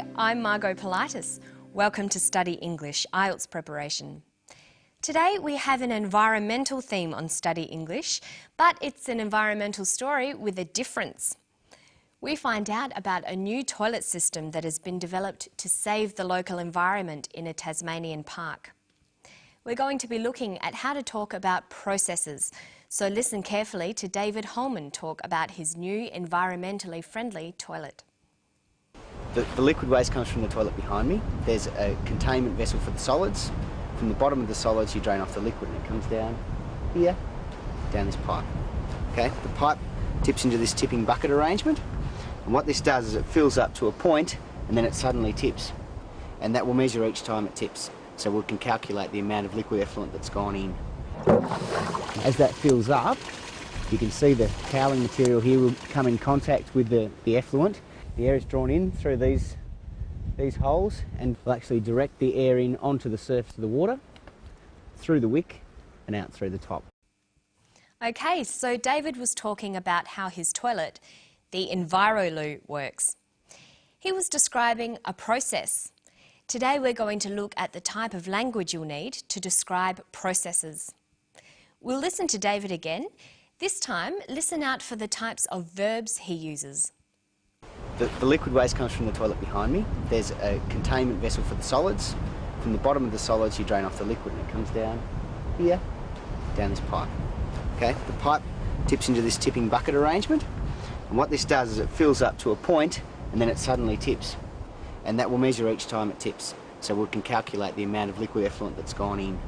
Hi, I'm Margot Politis. Welcome to Study English IELTS preparation. Today we have an environmental theme on Study English, but it's an environmental story with a difference. We find out about a new toilet system that has been developed to save the local environment in a Tasmanian park. We're going to be looking at how to talk about processes, so listen carefully to David Holman talk about his new environmentally friendly toilet. The liquid waste comes from the toilet behind me. There's a containment vessel for the solids. From the bottom of the solids you drain off the liquid and it comes down here, down this pipe. Okay, the pipe tips into this tipping bucket arrangement, and what this does is it fills up to a point and then it suddenly tips, and that will measure each time it tips, so we can calculate the amount of liquid effluent that's gone in. As that fills up, you can see the cowling material here will come in contact with the effluent. The air is drawn in through these holes and will actually direct the air in onto the surface of the water, through the wick and out through the top. Okay, so David was talking about how his toilet, the Enviro Loo, works. He was describing a process. Today we're going to look at the type of language you'll need to describe processes. We'll listen to David again. This time, listen out for the types of verbs he uses. The liquid waste comes from the toilet behind me. There's a containment vessel for the solids. From the bottom of the solids you drain off the liquid and it comes down here, down this pipe. Okay, the pipe tips into this tipping bucket arrangement, and what this does is it fills up to a point and then it suddenly tips, and that will measure each time it tips, so we can calculate the amount of liquid effluent that's gone in.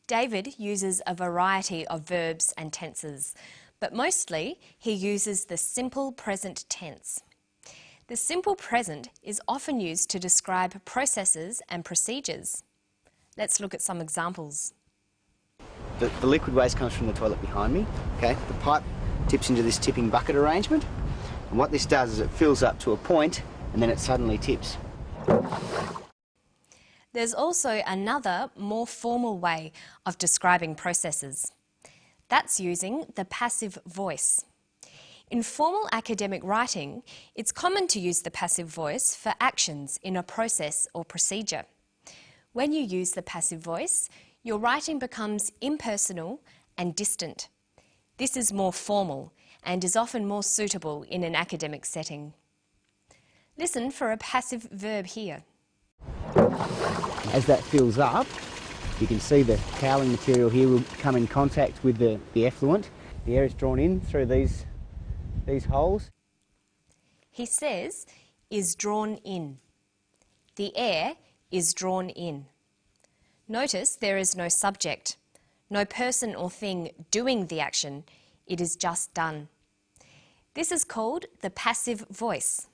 David uses a variety of verbs and tenses, but mostly he uses the simple present tense. The simple present is often used to describe processes and procedures. Let's look at some examples. The liquid waste comes from the toilet behind me. Okay, the pipe tips into this tipping bucket arrangement, and what this does is it fills up to a point and then it suddenly tips. There's also another, more formal way of describing processes. That's using the passive voice. In formal academic writing, it's common to use the passive voice for actions in a process or procedure. When you use the passive voice, your writing becomes impersonal and distant. This is more formal and is often more suitable in an academic setting. Listen for a passive verb here. As that fills up, you can see the cowling material here will come in contact with the effluent. The air is drawn in through these holes. He says, is drawn in. The air is drawn in. Notice there is no subject, no person or thing doing the action, it is just done. This is called the passive voice.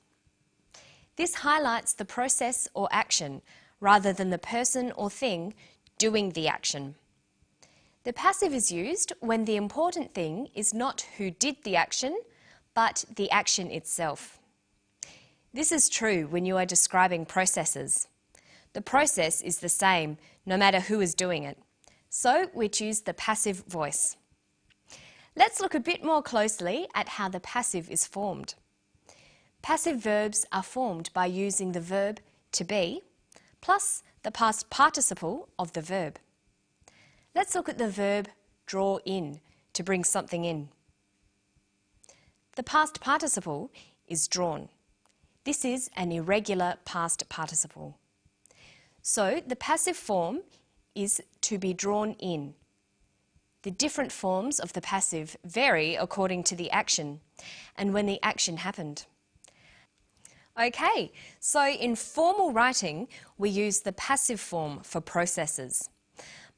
This highlights the process or action rather than the person or thing doing the action. The passive is used when the important thing is not who did the action, but the action itself. This is true when you are describing processes. The process is the same no matter who is doing it, so we choose the passive voice. Let's look a bit more closely at how the passive is formed. Passive verbs are formed by using the verb to be plus the past participle of the verb. Let's look at the verb draw in, to bring something in. The past participle is drawn. This is an irregular past participle. So the passive form is to be drawn in. The different forms of the passive vary according to the action and when the action happened. Okay, so in formal writing, we use the passive form for processes.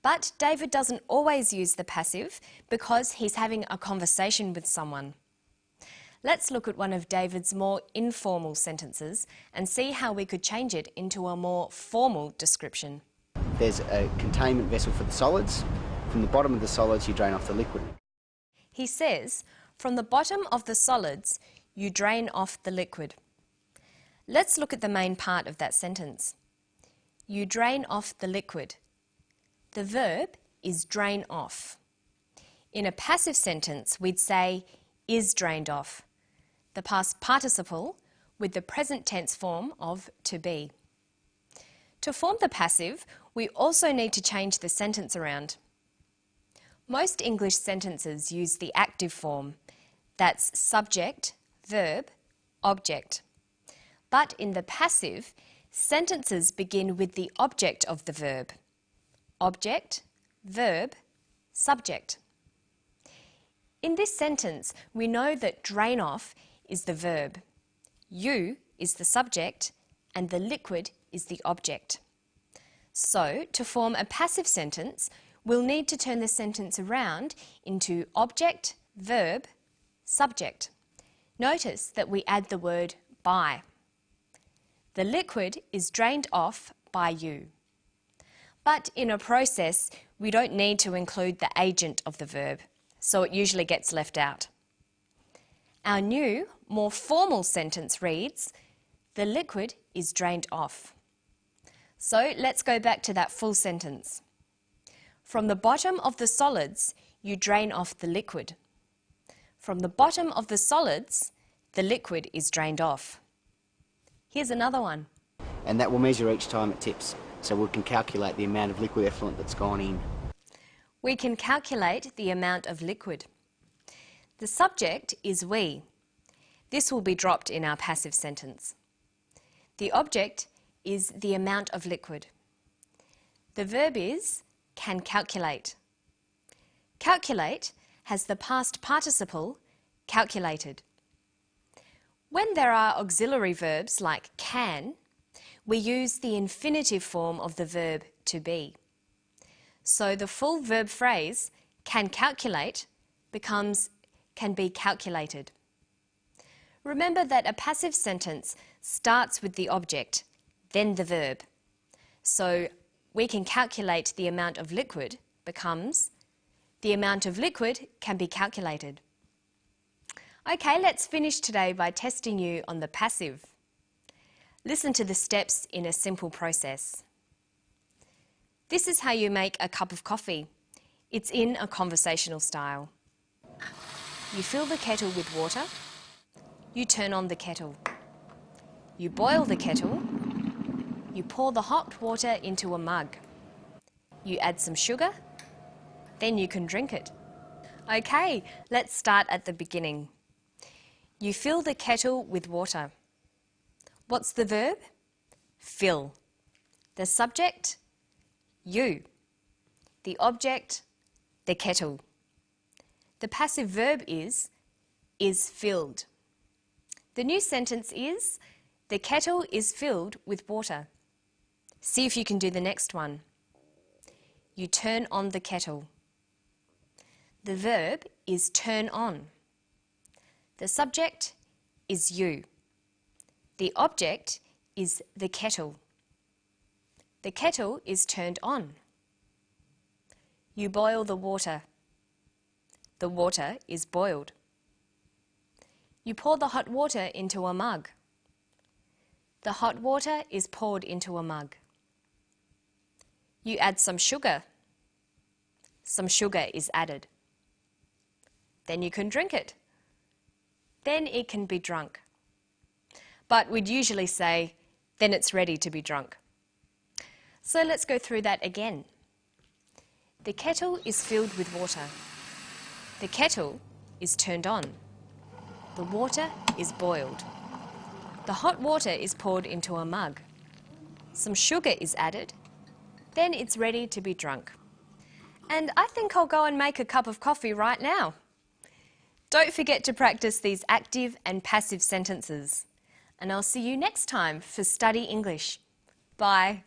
But David doesn't always use the passive because he's having a conversation with someone. Let's look at one of David's more informal sentences and see how we could change it into a more formal description. There's a containment vessel for the solids. From the bottom of the solids you drain off the liquid. He says, from the bottom of the solids you drain off the liquid. Let's look at the main part of that sentence. You drain off the liquid. The verb is drain off. In a passive sentence, we'd say is drained off. The past participle with the present tense form of to be. To form the passive, we also need to change the sentence around. Most English sentences use the active form. That's subject, verb, object. But in the passive, sentences begin with the object of the verb. Object, verb, subject. In this sentence, we know that drain off is the verb, you is the subject, and the liquid is the object. So, to form a passive sentence, we'll need to turn the sentence around into object, verb, subject. Notice that we add the word by. The liquid is drained off by you. But in a process, we don't need to include the agent of the verb, so it usually gets left out. Our new, more formal sentence reads, the liquid is drained off. So let's go back to that full sentence. From the bottom of the solids, you drain off the liquid. From the bottom of the solids, the liquid is drained off. Here's another one. And that will measure each time it tips, so we can calculate the amount of liquid effluent that's gone in. We can calculate the amount of liquid. The subject is we. This will be dropped in our passive sentence. The object is the amount of liquid. The verb is can calculate. Calculate has the past participle calculated. When there are auxiliary verbs like can, we use the infinitive form of the verb to be. So the full verb phrase can calculate becomes can be calculated. Remember that a passive sentence starts with the object, then the verb. So we can calculate the amount of liquid becomes the amount of liquid can be calculated. Okay, let's finish today by testing you on the passive. Listen to the steps in a simple process. This is how you make a cup of coffee. It's in a conversational style. You fill the kettle with water. You turn on the kettle. You boil the kettle. You pour the hot water into a mug. You add some sugar. Then you can drink it. Okay, let's start at the beginning. You fill the kettle with water. What's the verb? Fill. The subject? You. The object? The kettle. The passive verb is filled. The new sentence is, the kettle is filled with water. See if you can do the next one. You turn on the kettle. The verb is turn on. The subject is you. The object is the kettle. The kettle is turned on. You boil the water. The water is boiled. You pour the hot water into a mug. The hot water is poured into a mug. You add some sugar. Some sugar is added. Then you can drink it. Then it can be drunk. But we'd usually say, then it's ready to be drunk. So let's go through that again. The kettle is filled with water. The kettle is turned on. The water is boiled. The hot water is poured into a mug. Some sugar is added. Then it's ready to be drunk. And I think I'll go and make a cup of coffee right now. Don't forget to practice these active and passive sentences. And I'll see you next time for Study English. Bye.